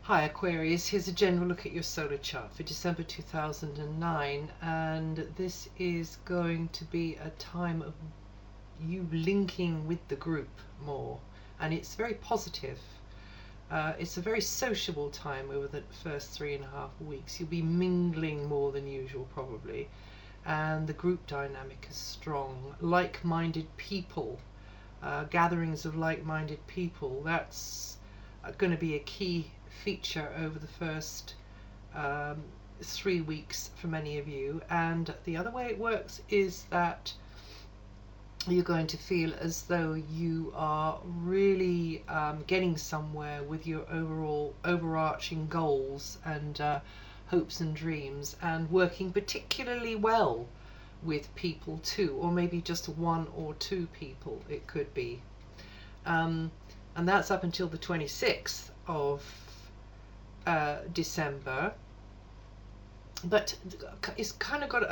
Hi Aquarius, here's a general look at your solar chart for December 2009, and this is going to be a time of you linking with the group more, and it's very positive. It's a very sociable time over the first 3.5 weeks. You'll be mingling more than usual probably, and the group dynamic is strong. Like-minded people, gatherings of like-minded people, that's going to be a key feature over the first 3 weeks for many of you. And the other way it works is that you're going to feel as though you are really getting somewhere with your overarching goals and hopes and dreams, and working particularly well with people too, or maybe just one or two people it could be. And that's up until the 26th of December, but it's kind of got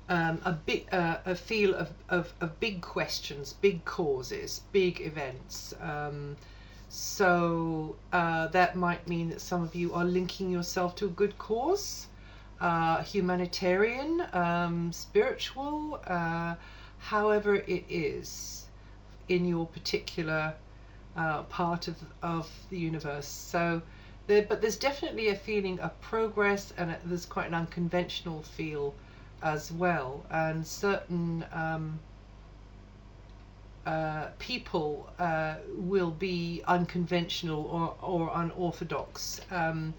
a feel of big questions, big causes, big events. So that might mean that some of you are linking yourself to a good cause, humanitarian, spiritual, however it is in your particular part of the universe. So but there's definitely a feeling of progress, and there's quite an unconventional feel as well, and certain people will be unconventional or unorthodox, and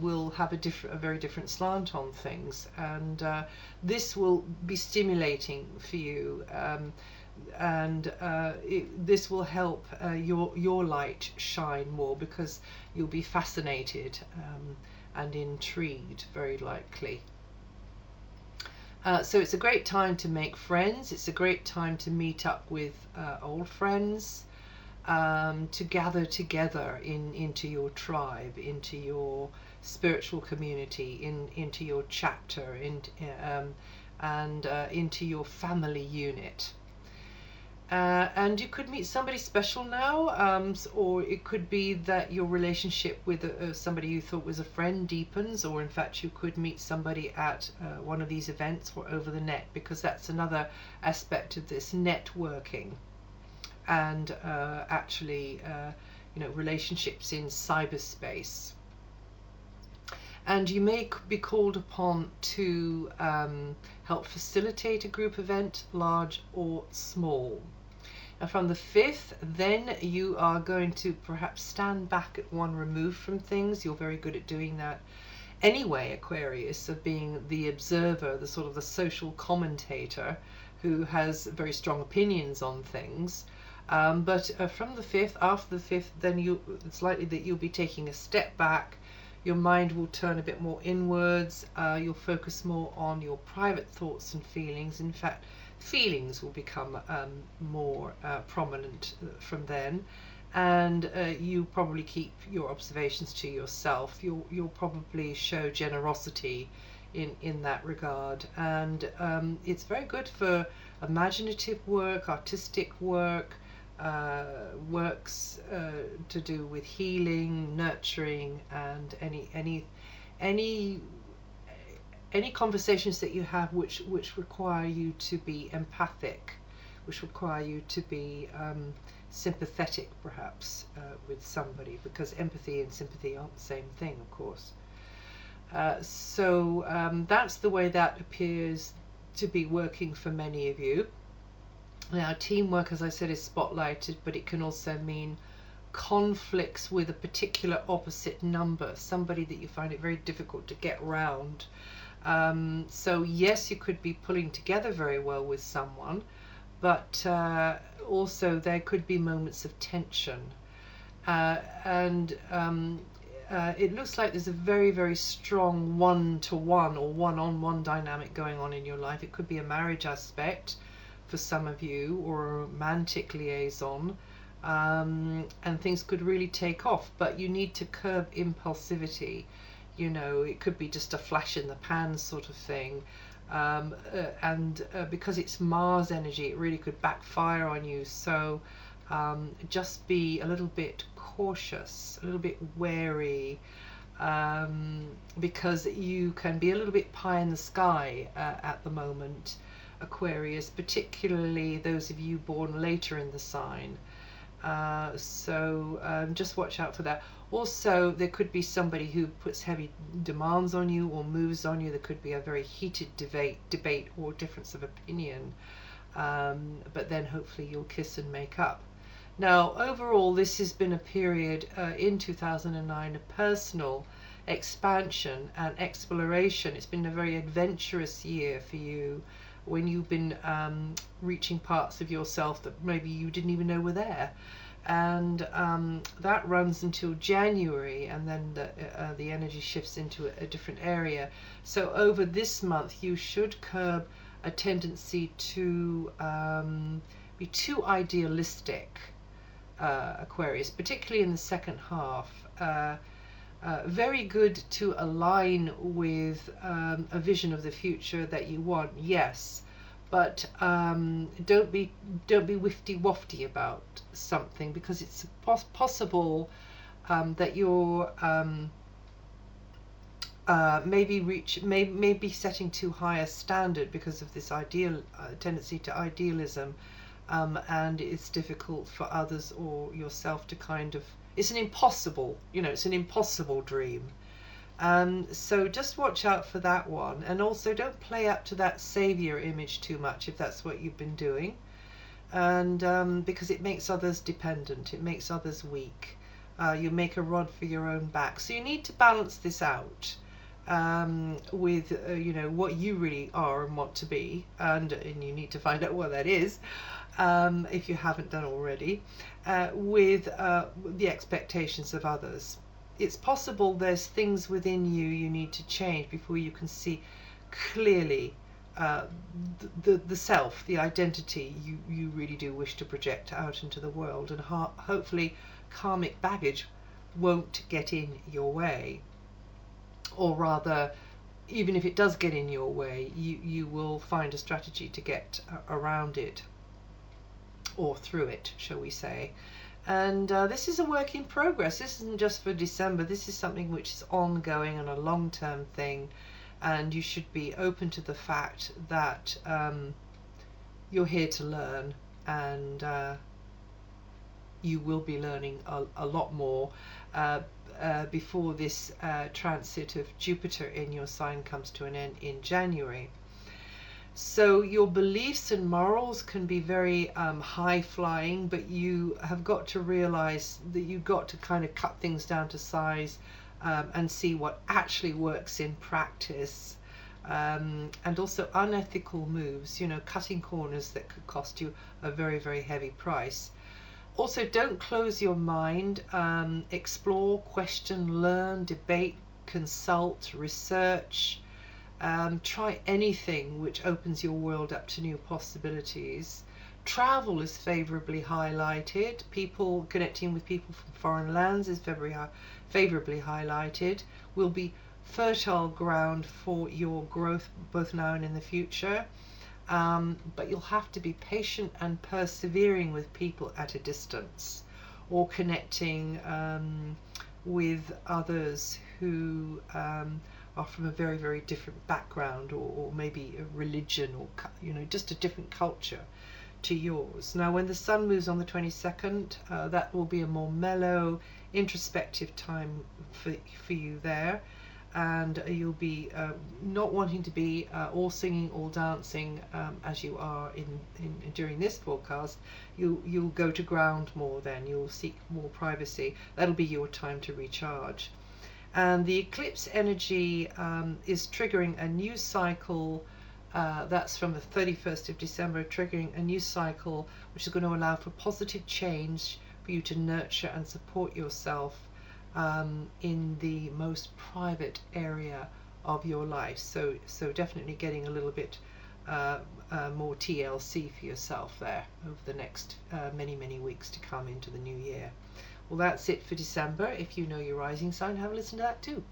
will have a very different slant on things, and this will be stimulating for you, and this will help your light shine more, because you'll be fascinated and intrigued, very likely. So it's a great time to make friends. It's a great time to meet up with old friends, to gather together into your tribe, into your spiritual community, into your chapter, and into your family unit. And you could meet somebody special now, or it could be that your relationship with somebody you thought was a friend deepens, or in fact you could meet somebody at one of these events or over the net, because that's another aspect of this, networking, and actually relationships in cyberspace. And you may be called upon to help facilitate a group event, large or small. And from the 5th, then you are going to perhaps stand back at one remove from things. You're very good at doing that anyway, Aquarius, of being the observer, the sort of the social commentator who has very strong opinions on things. But from the 5th, after the 5th, then it's likely that you'll be taking a step back. Your mind will turn a bit more inwards. You'll focus more on your private thoughts and feelings. In fact, feelings will become more prominent from then, and you probably keep your observations to yourself. You'll probably show generosity in that regard, and it's very good for imaginative work, artistic work, works to do with healing, nurturing, and any conversations that you have which require you to be empathic, which require you to be sympathetic perhaps with somebody, because empathy and sympathy aren't the same thing, of course. So that's the way that appears to be working for many of you. Now, teamwork, as I said, is spotlighted, but it can also mean conflicts with a particular opposite number, somebody that you find it very difficult to get round. So yes, you could be pulling together very well with someone, but also there could be moments of tension. It looks like there's a very, very strong one-to-one or one-on-one dynamic going on in your life. It could be a marriage aspect for some of you, or a romantic liaison, and things could really take off, but you need to curb impulsivity. It could be just a flash in the pan sort of thing, and because it's Mars energy, it really could backfire on you. So just be a little bit cautious, a little bit wary, because you can be a little bit pie in the sky at the moment, Aquarius, particularly those of you born later in the sign. So just watch out for that. Also, there could be somebody who puts heavy demands on you or moves on you. There could be a very heated debate or difference of opinion, but then hopefully you'll kiss and make up. Now, overall, this has been a period in 2009 of personal expansion and exploration. It's been a very adventurous year for you, when you've been reaching parts of yourself that maybe you didn't even know were there. And that runs until January, and then the energy shifts into a different area. So over this month, you should curb a tendency to be too idealistic, Aquarius, particularly in the second half. Very good to align with a vision of the future that you want, yes, but don't be wifty-wafty about something, because it's possible that you're maybe setting too high a standard because of this tendency to idealism, and it's difficult for others or yourself to kind of, it's an impossible dream. So just watch out for that one, and also don't play up to that savior image too much if that's what you've been doing, and because it makes others dependent, it makes others weak. You make a rod for your own back. So you need to balance this out with what you really are and want to be, and you need to find out what that is, if you haven't done already, with the expectations of others. It's possible there's things within you need to change before you can see clearly the self, the identity you really do wish to project out into the world, and hopefully karmic baggage won't get in your way. Or rather, even if it does get in your way, you will find a strategy to get around it, or through it, shall we say. And this is a work in progress. This isn't just for December. This is something which is ongoing and a long-term thing, and you should be open to the fact that you're here to learn, and you will be learning a lot more before this transit of Jupiter in your sign comes to an end in January. So your beliefs and morals can be very high-flying, but you have got to realize that you've got to kind of cut things down to size, and see what actually works in practice, and also unethical moves, cutting corners that could cost you a very, very heavy price. Also, don't close your mind. Explore, question, learn, debate, consult, research. Try anything which opens your world up to new possibilities. Travel is favorably highlighted. Connecting with people from foreign lands is favorably highlighted. Will be fertile ground for your growth, both now and in the future. But you'll have to be patient and persevering with people at a distance, or connecting with others who are from a very, very different background, or maybe a religion, or just a different culture to yours. Now, when the sun moves on the 22nd, that will be a more mellow, introspective time for you there, and you'll be not wanting to be all singing, all dancing as you are during this forecast. You'll go to ground more then. You'll seek more privacy. That'll be your time to recharge. And the eclipse energy is triggering a new cycle. That's from the 31st of December, triggering a new cycle which is going to allow for positive change, for you to nurture and support yourself in the most private area of your life. So definitely getting a little bit more TLC for yourself there over the next many weeks to come into the new year. Well, that's it for December. If you know your rising sign, have a listen to that too.